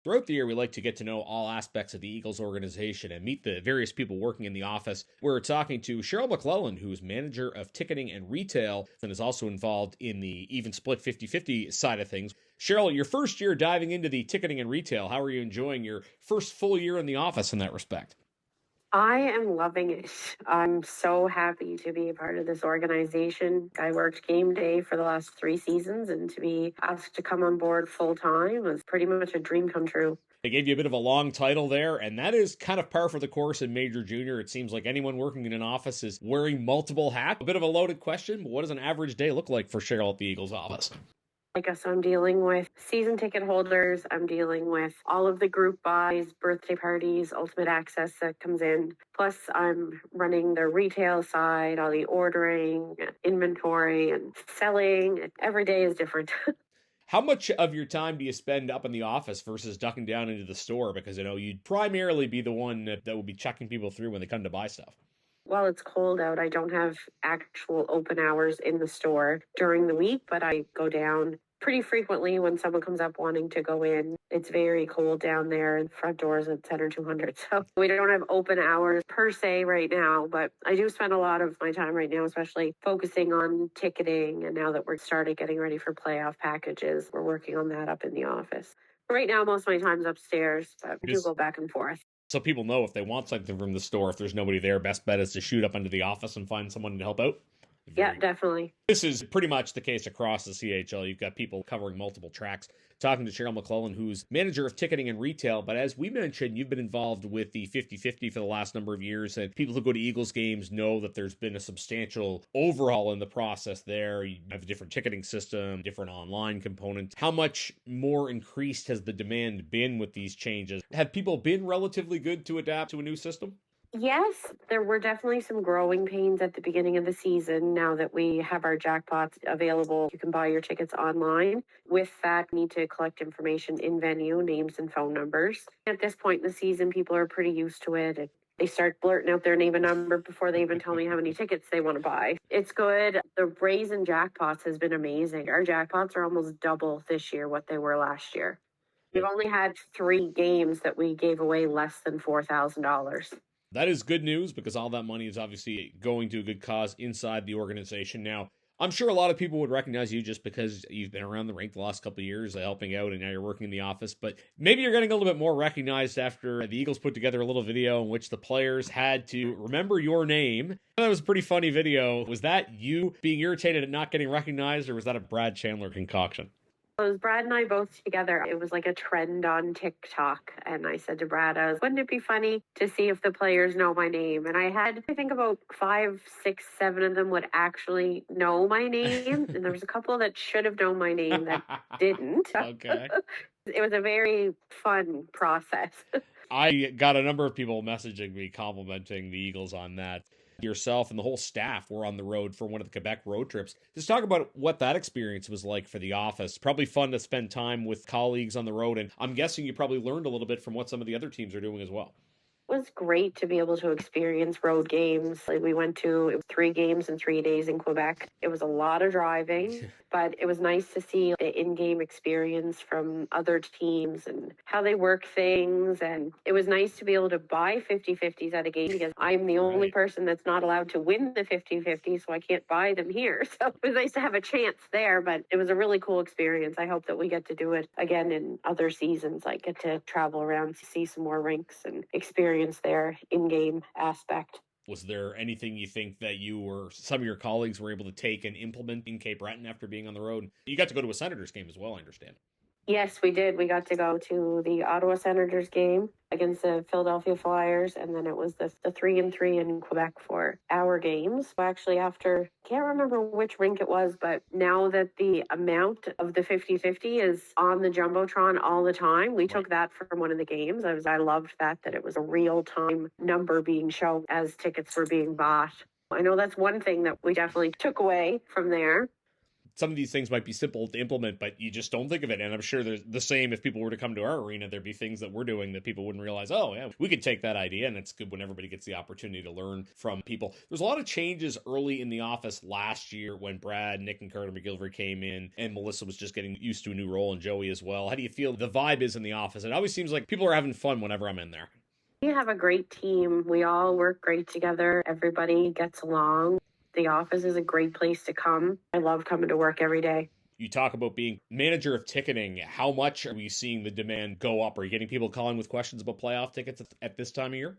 Throughout the year, we like to get to know all aspects of the Eagles organization and meet the various people working in the office. We're talking to Cheryl MacLellan, who's manager of ticketing and retail, and is also involved in the even split 50-50 side of things. Cheryl, your first year diving into the ticketing and retail, how are you enjoying your first full year in the office in that respect? I am loving it. I'm so happy to be a part of this organization. I worked game day for the last 3 seasons, and to be asked to come on board full time was pretty much a dream come true. They gave you a bit of a long title there, and that is kind of par for the course in Major Junior. It seems like anyone working in an office is wearing multiple hats. A bit of a loaded question, but what does an average day look like for Cheryl at the Eagles office? I guess I'm dealing with season ticket holders. I'm dealing with all of the group buys, birthday parties, ultimate access that comes in. Plus, I'm running the retail side, all the ordering, inventory, and selling. Every day is different. How much of your time do you spend up in the office versus ducking down into the store? Because, you'd primarily be the one that would be checking people through when they come to buy stuff. While it's cold out, I don't have actual open hours in the store during the week, but I go down pretty frequently when someone comes up wanting to go in. It's very cold down there, and front doors at Center 200. So we don't have open hours per se right now, but I do spend a lot of my time right now, especially focusing on ticketing. And now that we're started getting ready for playoff packages, we're working on that up in the office. Right now, most of my time's upstairs, but we do go back and forth. So people know if they want something from the store, if there's nobody there, best bet is to shoot up into the office and find someone to help out. Yeah, definitely. This is pretty much the case across the CHL. You've got people covering multiple tracks. Talking to Cheryl MacLellan, who's manager of ticketing and retail. But as we mentioned, you've been involved with the 50-50 for the last number of years. And people who go to Eagles games know that there's been a substantial overhaul in the process there. You have a different ticketing system, different online component. How much more increased has the demand been with these changes? Have people been relatively good to adapt to a new system? Yes, there were definitely some growing pains at the beginning of the season. Now that we have our jackpots available, you can buy your tickets online. With that, need to collect information in venue, names and phone numbers. At this point in the season, people are pretty used to it. They start blurting out their name and number before they even tell me how many tickets they want to buy. It's good. The raise in jackpots has been amazing. Our jackpots are almost double this year what they were last year. We've only had 3 games that we gave away less than $4,000. That is good news because all that money is obviously going to a good cause inside the organization. Now, I'm sure a lot of people would recognize you just because you've been around the rink the last couple of years helping out and now you're working in the office. But maybe you're getting a little bit more recognized after the Eagles put together a little video in which the players had to remember your name. That was a pretty funny video. Was that you being irritated at not getting recognized, or was that a Brad Chandler concoction? It was Brad and I both together. It was like a trend on TikTok. And I said to Brad, wouldn't it be funny to see if the players know my name? And I think about 5, 6, 7 of them would actually know my name. And there was a couple that should have known my name that didn't. Okay. It was a very fun process. I got a number of people messaging me complimenting the Eagles on that. Yourself and the whole staff were on the road for one of the Quebec road trips. Just talk about what that experience was like for the office. Probably fun to spend time with colleagues on the road, and I'm guessing you probably learned a little bit from what some of the other teams are doing as well. It was great to be able to experience road games. Like we went to 3 games in 3 days in Quebec. It was a lot of driving, but it was nice to see the in-game experience from other teams and how they work things. And it was nice to be able to buy 50-50s at a game because I'm the only person that's not allowed to win the 50-50, so I can't buy them here. So it was nice to have a chance there, but it was a really cool experience. I hope that we get to do it again in other seasons. I get to travel around, see some more rinks and experience their in-game aspect. Was there anything you think that you or some of your colleagues were able to take and implement in Cape Breton after being on the road? You got to go to a Senators game as well, I understand. Yes, we did. We got to go to the Ottawa Senators game against the Philadelphia Flyers, and then it was the 3-3 in Quebec for our games. Actually, after, can't remember which rink it was, but now that the amount of the 50-50 is on the Jumbotron all the time, we took that from one of the games. I loved that it was a real-time number being shown as tickets were being bought. I know that's one thing that we definitely took away from there. some of these things might be simple to implement, but you just don't think of it. And I'm sure there's the same if people were to come to our arena, there'd be things that we're doing that people wouldn't realize, oh, yeah, we could take that idea. And it's good when everybody gets the opportunity to learn from people. There's a lot of changes early in the office last year when Brad, Nick, and Carter McGilvery came in, and Melissa was just getting used to a new role, and Joey as well. How do you feel the vibe is in the office? It always seems like people are having fun whenever I'm in there. We have a great team. We all work great together. Everybody gets along. The office is a great place to come. I love coming to work every day. You talk about being manager of ticketing. How much are we seeing the demand go up? Are you getting people calling with questions about playoff tickets at this time of year?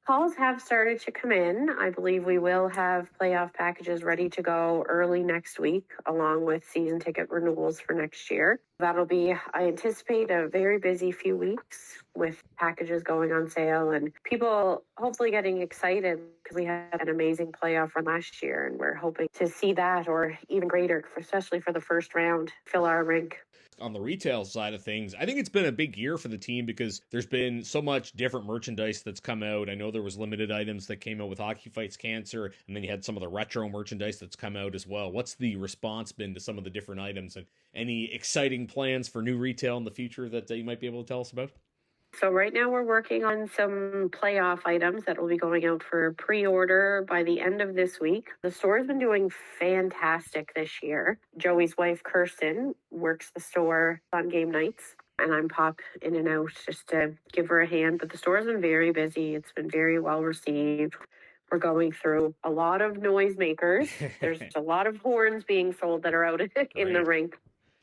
Calls have started to come in. I believe we will have playoff packages ready to go early next week, along with season ticket renewals for next year. That'll be, I anticipate, a very busy few weeks with packages going on sale and people hopefully getting excited because we had an amazing playoff run last year, and we're hoping to see that or even greater, especially for the first round, fill our rink. On the retail side of things, I think it's been a big year for the team because there's been so much different merchandise that's come out. I know there was limited items that came out with Hockey Fights Cancer, and then you had some of the retro merchandise that's come out as well. What's the response been to some of the different items, and any exciting plans for new retail in the future that you might be able to tell us about? So right now we're working on some playoff items that will be going out for pre-order by the end of this week. The store has been doing fantastic this year. Joey's wife, Kirsten, works the store on game nights, and I'm pop in and out just to give her a hand. But the store has been very busy. It's been very well received. We're going through a lot of noisemakers. There's a lot of horns being sold that are out in the rink.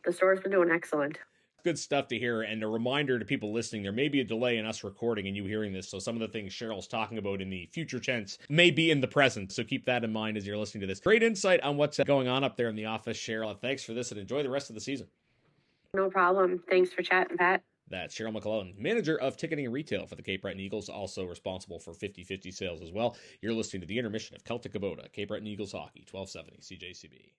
The store's been doing excellent. Good stuff to hear, and a reminder to people listening, there may be a delay in us recording and you hearing this, so some of the things Cheryl's talking about in the future tense may be in the present, so keep that in mind as you're listening to this. Great insight on what's going on up there in the office, Cheryl. Thanks for this, and enjoy the rest of the season. No problem. Thanks for chatting, Pat. That's Cheryl MacLellan, manager of ticketing and retail for the Cape Breton Eagles, also responsible for 50/50 sales as well. You're listening to the intermission of Celtic Kubota, Cape Breton Eagles Hockey, 1270 CJCB.